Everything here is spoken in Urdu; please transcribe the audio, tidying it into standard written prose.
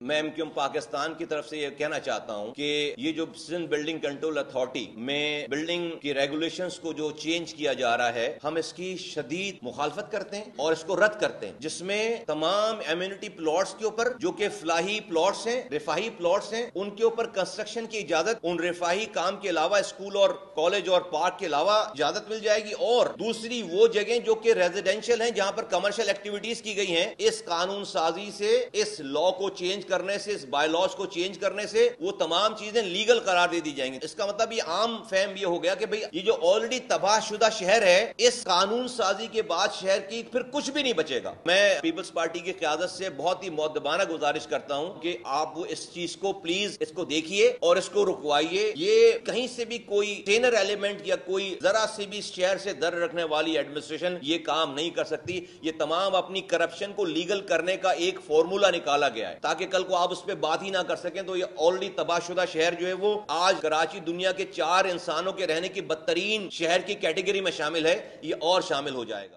میں MQM پاکستان کی طرف سے یہ کہنا چاہتا ہوں کہ یہ جو سندھ بلڈنگ کنٹرول اتھارٹی میں بلڈنگ کی ریگولیشنز کو جو چینج کیا جا رہا ہے، ہم اس کی شدید مخالفت کرتے ہیں اور اس کو رد کرتے ہیں، جس میں تمام ایمینٹی پلاٹس کے اوپر جو کہ فلاحی پلاٹس ہیں، رفاہی پلاٹس ہیں، ان کے اوپر کنسٹرکشن کی اجازت ان رفاہی کام کے علاوہ اسکول اور کالج اور پارک کے علاوہ اجازت مل جائے گی، اور دوسری وہ جگہیں جو کہ ریزیڈینشیل ہیں جہاں پر کمرشل ایکٹیویٹیز کی گئی ہیں، اس قانون سازی سے، اس لا کو چینج کرنے سے، اس بائی لاز کو چینج کرنے سے وہ تمام چیزیں لیگل قرار دے دی جائیں گی۔ اس کا مطلب یہ عام فہم یہ ہو گیا کہ بھئی یہ جو آلریڈی تباہ شدہ شہر ہے، اس قانون سازی کے بعد شہر کی پھر کچھ بھی نہیں بچے گا۔ میں پیپلز پارٹی کی قیادت سے بہت ہی مؤدبانہ گزارش کرتا ہوں کہ آپ وہ اس چیز کو پلیز اس کو دیکھیے اور اس کو رکوائیے۔ یہ کہیں سے بھی کوئی ٹینر ایلیمنٹ یا کوئی ذرا سے بھی شہر سے در رکھنے والی ایڈمنسٹریشن یہ کام نہیں کر سکتی۔ یہ تمام اپنی کرپشن کو لیگل کرنے کا ایک فارمولا نکالا گیا ہے تاکہ کل کو آپ اس پہ بات ہی نہ کر سکیں۔ تو یہ آلریڈی تباہ شدہ شہر جو ہے وہ آج کراچی دنیا کے 4 انسانوں کے رہنے کی بدترین شہر کی کیٹیگری میں شامل ہے، یہ اور شامل ہو جائے گا۔